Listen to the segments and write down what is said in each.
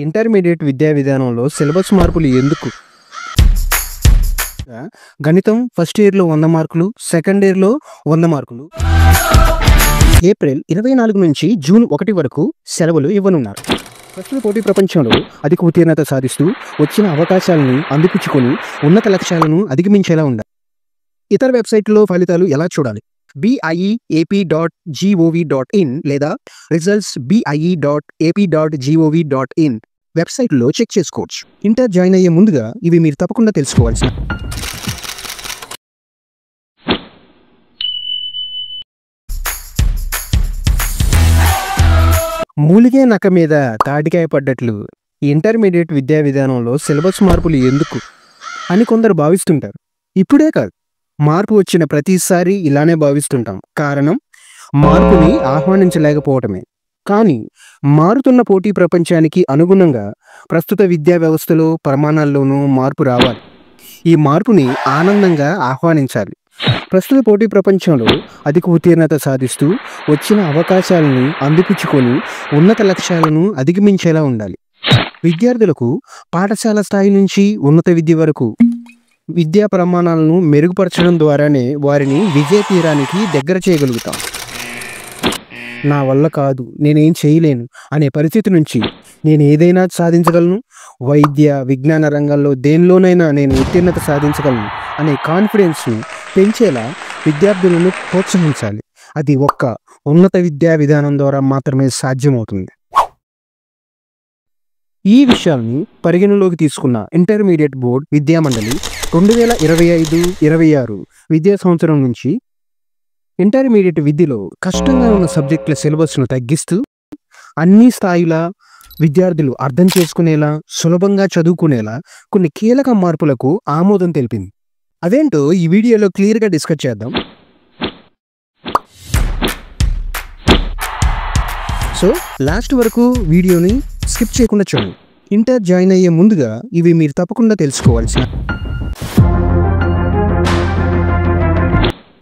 Intermediate విద్యా విధానంలో syllabus మార్పులు ఎందుకు? గణితం ఫస్ట్ ఇయర్‌లో 100 మార్కులు, సెకండ్ ఇయర్‌లో 100 మార్కులు. ఏప్రిల్ 24 నుంచి జూన్ 1 వరకు సెలవులు ఇవ్వనున్నారు. ప్రస్తుత పోటీ ప్రపంచంలో అధిక ఉత్తీర్ణత సాధిస్తూ వచ్చిన అవకాశాలను అందిపుచ్చుకొని ఉన్నత లక్ష్యాలను అధిగమించేలా ఉండాలి. ఇతర వెబ్సైట్‌లో ఫలితాలు ఎలా చూడాలి? bie.ap.gov.in లేదా రిజల్ట్స్ bie.ap.gov.in వెబ్సైట్లో చెక్ చేసుకోవచ్చు. ఇంటర్ జాయిన్ అయ్యే ముందుగా ఇవి మీరు తప్పకుండా తెలుసుకోవాల్సిన మూలిగే నక్క మీద తాటికాయ పడ్డట్లు ఇంటర్మీడియట్ విద్యా విధానంలో సిలబస్ మార్పులు ఎందుకు అని కొందరు భావిస్తుంటారు. ఇప్పుడే కాదు, మార్పు వచ్చిన ప్రతిసారి ఇలానే భావిస్తుంటాం. కారణం మార్పుని ఆహ్వానించలేకపోవటమే. కానీ మారుతున్న పోటీ ప్రపంచానికి అనుగుణంగా ప్రస్తుత విద్యా వ్యవస్థలో ప్రమాణాల్లోనూ మార్పు రావాలి. ఈ మార్పుని ఆనందంగా ఆహ్వానించాలి. ప్రస్తుత పోటీ ప్రపంచంలో అధిక ఉత్తీర్ణత సాధిస్తూ వచ్చిన అవకాశాలను అందిపుచ్చుకొని ఉన్నత లక్ష్యాలను అధిగమించేలా ఉండాలి. విద్యార్థులకు పాఠశాల స్థాయి నుంచి ఉన్నత విద్య వరకు విద్యా ప్రమాణాలను మెరుగుపరచడం ద్వారానే వారిని విజయ తీరానికి దగ్గర చేయగలుగుతాం. నా వల్ల కాదు, నేనేం చేయలేను అనే పరిస్థితి నుంచి నేను ఏదైనా సాధించగలను, వైద్య విజ్ఞాన రంగాల్లో దేనిలోనైనా నేను ఉత్తీర్ణత సాధించగలను అనే కాన్ఫిడెన్స్ని పెంచేలా విద్యార్థులను ప్రోత్సహించాలి. అది ఒక్క ఉన్నత విద్యా విధానం ద్వారా మాత్రమే సాధ్యమవుతుంది. ఈ విషయాన్ని పరిగణలోకి తీసుకున్న ఇంటర్మీడియట్ బోర్డ్ విద్యామండలి 2025-26 విద్యా సంవత్సరం నుంచి ఇంటర్మీడియట్ విద్యలో కష్టంగా ఉన్న సబ్జెక్టుల సిలబస్ను తగ్గిస్తూ అన్ని స్థాయిల విద్యార్థులు అర్థం చేసుకునేలా, సులభంగా చదువుకునేలా కొన్ని కీలక మార్పులకు ఆమోదం తెలిపింది. అదేంటో ఈ వీడియోలో క్లియర్గా డిస్కస్ చేద్దాం. సో లాస్ట్ వరకు వీడియోని స్కిప్ చేయకుండా చూడండి. ఇంటర్ జాయిన్ అయ్యే ముందుగా ఇవి మీరు తప్పకుండా తెలుసుకోవాల్సిన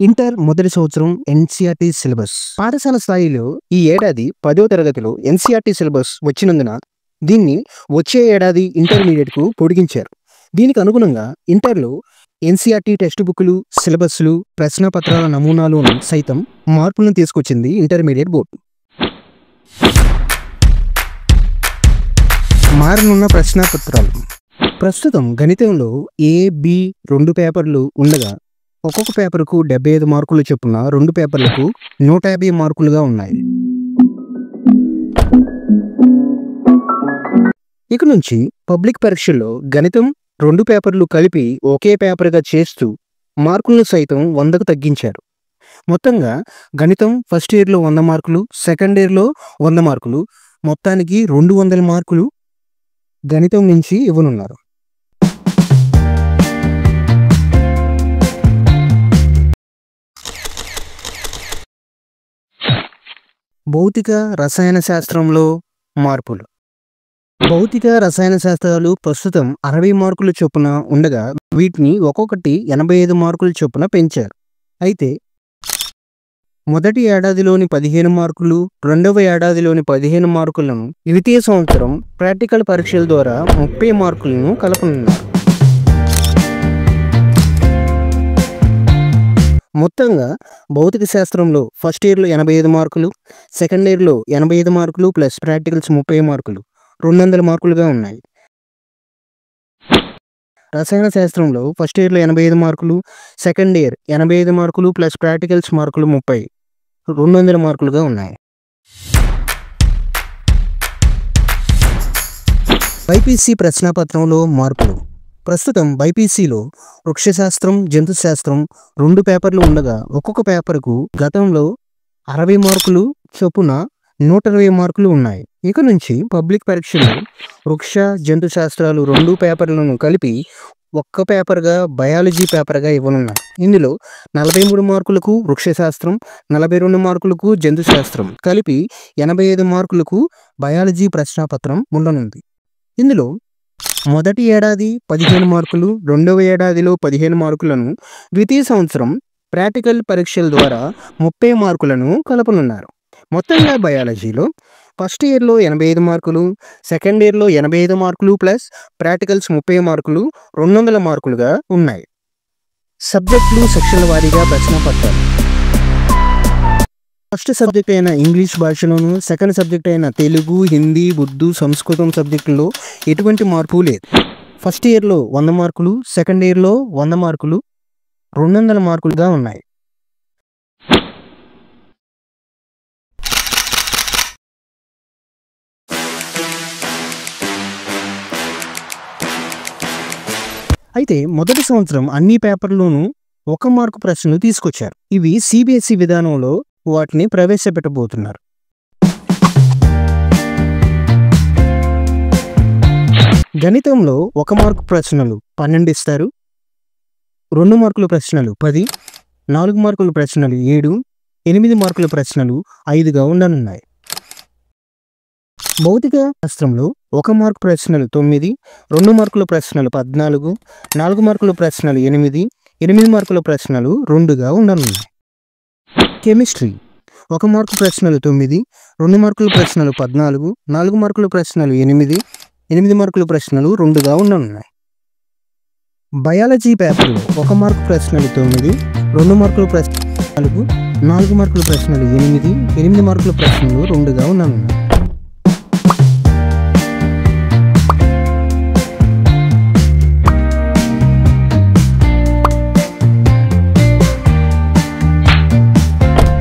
ఇంటర్ మొదటి సంవత్సరం ఎన్సీఆర్టీ సిలబస్. పాఠశాల స్థాయిలో ఈ ఏడాది 10వ తరగతిలో ఎన్సీఆర్టీ సిలబస్ వచ్చినందున దీన్ని వచ్చే ఏడాది ఇంటర్మీడియట్కు పొడిగించారు. దీనికి అనుగుణంగా ఇంటర్లో ఎన్సీఆర్టీ టెక్స్ట్ బుక్లు, సిలబస్లు, ప్రశ్నపత్రాల నమూనాలు సైతం మార్పులను తీసుకొచ్చింది ఇంటర్మీడియట్ బోర్డు. మారనున్న ప్రశ్నపత్రాలు. ప్రస్తుతం గణితంలో A, B 2 పేపర్లు ఉండగా ఒక్కొక్క పేపర్కు 75 మార్కులు చొప్పున 2 పేపర్లకు 150 మార్కులుగా ఉన్నాయి. ఇక నుంచి పబ్లిక్ పరీక్షల్లో గణితం 2 పేపర్లు కలిపి ఒకే పేపర్గా చేస్తూ మార్కులను సైతం 100కు తగ్గించారు. మొత్తంగా గణితం ఫస్ట్ ఇయర్లో 100 మార్కులు, సెకండ్ ఇయర్లో 100 మార్కులు, మొత్తానికి 200 మార్కులు గణితం నుంచి ఇవ్వనున్నారు. భౌతిక రసాయన శాస్త్రంలో మార్పులు. భౌతిక రసాయన శాస్త్రాలు ప్రస్తుతం 60 మార్కుల చొప్పున ఉండగా వీటిని ఒక్కొక్కటి 85 మార్కుల చొప్పున పెంచారు. అయితే మొదటి ఏడాదిలోని 15 మార్కులు, రెండవ ఏడాదిలోని 15 మార్కులను ద్వితీయ సంవత్సరం ప్రాక్టికల్ పరీక్షల ద్వారా 30 మార్కులను కలపనున్నారు. మొత్తంగా భౌతిక శాస్త్రంలో ఫస్ట్ ఇయర్లో 85 మార్కులు, సెకండ్ ఇయర్లో 85 మార్కులు ప్లస్ ప్రాక్టికల్స్ 30 మార్కులు 200 మార్కులుగా ఉన్నాయి. రసాయన శాస్త్రంలో ఫస్ట్ ఇయర్లో 85 మార్కులు, సెకండ్ ఇయర్ 85 మార్కులు ప్లస్ ప్రాక్టికల్స్ మార్కులు 30 200 మార్కులుగా ఉన్నాయి. బైపీసీ ప్రశ్నపత్రంలో మార్పులు. ప్రస్తుతం బైపీసీలో వృక్షశాస్త్రం, జంతుశాస్త్రం 2 పేపర్లు ఉండగా ఒక్కొక్క పేపర్కు గతంలో 60 మార్కులు చొప్పున 120 మార్కులు ఉన్నాయి. ఇక నుంచి పబ్లిక్ పరీక్షలు వృక్ష జంతుశాస్త్రాలు 2 పేపర్లను కలిపి ఒక్క పేపర్గా బయాలజీ పేపర్గా ఇవ్వనున్నారు. ఇందులో 43 మార్కులకు వృక్షశాస్త్రం, 42 మార్కులకు జంతుశాస్త్రం కలిపి 85 మార్కులకు బయాలజీ ప్రశ్నాపత్రం ఉండనుంది. ఇందులో మొదటి ఏడాది 15 మార్కులు, రెండవ ఏడాదిలో 15 మార్కులను, ద్వితీయ సంవత్సరం ప్రాక్టికల్ పరీక్షల ద్వారా 30 మార్కులను కలపనున్నారు. మొత్తంగా బయాలజీలో ఫస్ట్ ఇయర్లో 85 మార్కులు, సెకండ్ ఇయర్లో 85 మార్కులు ప్లస్ ప్రాక్టికల్స్ 30 మార్కులు 200 మార్కులుగా ఉన్నాయి. సబ్జెక్టులు సెక్షన్ల వారీగా ప్రశ్న పట్టాలి. ఫస్ట్ సబ్జెక్ట్ అయిన ఇంగ్లీష్ భాషలోను, సెకండ్ సబ్జెక్ట్ అయిన తెలుగు, హిందీ, ఉర్దూ, సంస్కృతం సబ్జెక్టుల్లో ఎటువంటి మార్పు లేదు. ఫస్ట్ ఇయర్లో 100 మార్కులు, సెకండ్ ఇయర్లో 100 మార్కులు 200 మార్కులుగా ఉన్నాయి. అయితే మొదటి సంవత్సరం అన్ని పేపర్లోనూ 1 మార్కు ప్రశ్నలు తీసుకొచ్చారు. ఇవి సిబిఎస్ఈ విధానంలో వాటిని ప్రవేశపెట్టబోతున్నారు. గణితంలో 1 మార్కు ప్రశ్నలు 12 ఇస్తారు, 2 మార్కుల ప్రశ్నలు 10, 4 మార్కుల ప్రశ్నలు 7, 8 మార్కుల ప్రశ్నలు 5గా ఉండనున్నాయి. భౌతిక శాస్త్రంలో 1 మార్కు ప్రశ్నలు 9, 2 మార్కుల ప్రశ్నలు 14, 4 మార్కుల ప్రశ్నలు 8, 8 మార్కుల ప్రశ్నలు 2గా ఉండనున్నాయి. కెమిస్ట్రీ 1 మార్కు ప్రశ్నలు 9, 2 మార్కుల ప్రశ్నలు 14, 4 మార్కుల ప్రశ్నలు 8, 8 మార్కుల ప్రశ్నలు 2గా ఉండనున్నాయి. బయాలజీ పేపర్లో 1 మార్కు ప్రశ్నలు 9, 2 మార్కుల ప్రశ్నలు 4, 4 మార్కుల ప్రశ్నలు 8, 8 మార్కుల ప్రశ్నలు 2గా ఉండనున్నాయి.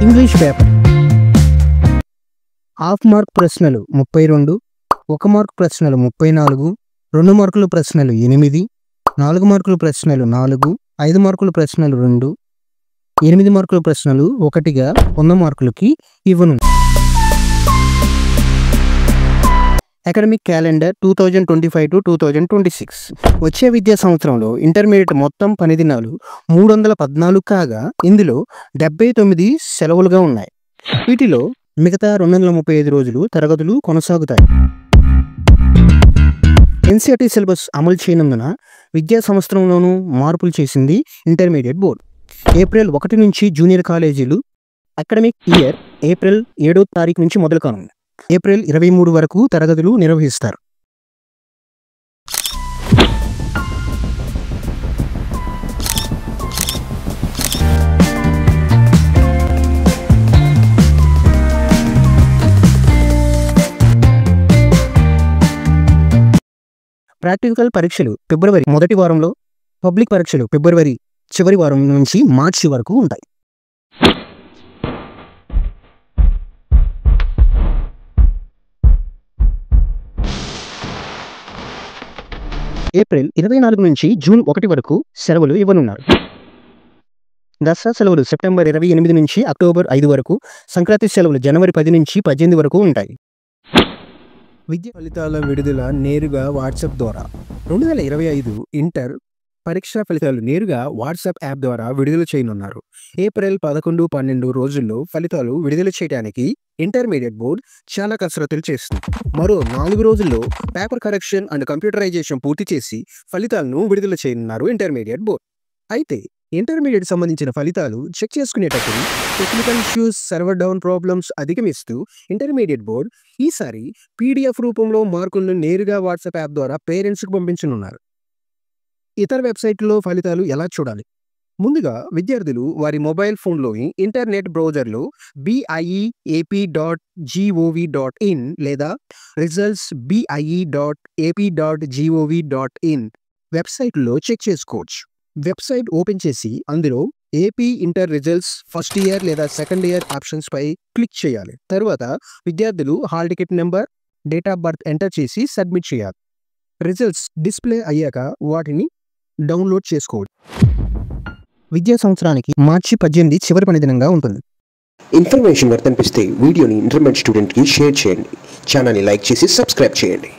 ఇంగ్లీష్ పేపర్ హాఫ్ మార్క్ ప్రశ్నలు 32, 1 మార్కు ప్రశ్నలు 34, 2 మార్కుల ప్రశ్నలు 8, 4 మార్కుల ప్రశ్నలు 4, 5 మార్కుల ప్రశ్నలు 2, 8 మార్కుల ప్రశ్నలు 1గా 100 మార్కులకి ఇవ్వను. అకాడమిక్ క్యాలెండర్ 2025 to 2026 వచ్చే విద్యా సంవత్సరంలో ఇంటర్మీడియట్ మొత్తం పని దినాలు 314 కాగా ఇందులో 79 సెలవులుగా ఉన్నాయి. వీటిలో మిగతా 235 రోజులు తరగతులు కొనసాగుతాయి. ఎన్సిఆర్టీ సిలబస్ అమలు చేయనందున విద్యా సంవత్సరంలోనూ మార్పులు చేసింది ఇంటర్మీడియట్ బోర్డు. ఏప్రిల్ 1 నుంచి జూనియర్ కాలేజీలు అకాడమిక్ ఇయర్ ఏప్రిల్ 7వ తారీఖు నుంచి మొదలు కానుంది. ఏప్రిల్ 23 వరకు తరగతులు నిర్వహిస్తారు. ప్రాక్టికల్ పరీక్షలు ఫిబ్రవరి మొదటి వారంలో, పబ్లిక్ పరీక్షలు ఫిబ్రవరి చివరి వారం నుంచి మార్చి వరకు ఉంటాయి. ఏప్రిల్ 24 నుంచి జూన్ 1 వరకు సెలవులు ఇవ్వనున్నారు. దసరా సెలవులు సెప్టెంబర్ 28 నుంచి అక్టోబర్ 5 వరకు, సంక్రాంతి సెలవులు జనవరి 10 నుంచి 18 వరకు ఉంటాయి. విద్యా ఫలితాల విడుదల నేరుగా వాట్సాప్ ద్వారా 2025 ఇంటర్ పరీక్షా ఫలితాలు నేరుగా వాట్సాప్ యాప్ ద్వారా విడుదల చేయనున్నారు. ఏప్రిల్ 11, 12 రోజుల్లో ఫలితాలు విడుదల చేయడానికి ఇంటర్మీడియట్ బోర్డు చాలా కసరత్తులు చేస్తుంది. మరో 4 రోజుల్లో పేపర్ కరెక్షన్ అండ్ కంప్యూటరైజేషన్ పూర్తి చేసి ఫలితాలను విడుదల చేయనున్నారు ఇంటర్మీడియట్ బోర్డు. అయితే ఇంటర్మీడియట్ సంబంధించిన ఫలితాలు చెక్ చేసుకునేటప్పుడు technical issues, server down problems అధిగమిస్తూ ఇంటర్మీడియట్ బోర్డు ఈసారి PDF రూపంలో మార్కులను నేరుగా వాట్సాప్ యాప్ ద్వారా పేరెంట్స్కి పంపించనున్నారు. ఇతర వెబ్సైట్లో ఫలితాలు ఎలా చూడాలి? ముందుగా విద్యార్థులు వారి మొబైల్ ఫోన్లోని ఇంటర్నెట్ బ్రౌజర్లో bieap.gov.in లేదా రిజల్ట్స్ bie.ap.gov.in వెబ్సైట్లో చెక్ చేసుకోవచ్చు. వెబ్సైట్ ఓపెన్ చేసి అందులో AP inter results first year లేదా సెకండ్ ఇయర్ ఆప్షన్స్పై క్లిక్ చేయాలి. తర్వాత విద్యార్థులు hall ticket number, date of birth enter చేసి సబ్మిట్ చేయాలి. రిజల్ట్స్ డిస్ప్లే అయ్యాక వాటిని డౌన్లోడ్ చేసుకోవచ్చు. విద్యా సంవత్సరానికి మార్చి 18 చివరి పని దినంగా ఉంటుంది. ఇన్ఫర్మేషన్ వర్తిస్తే వీడియోని ఇంటర్మీడియట్ స్టూడెంట్కి షేర్ చేయండి. ఛానల్ని లైక్ చేసి సబ్స్క్రైబ్ చేయండి.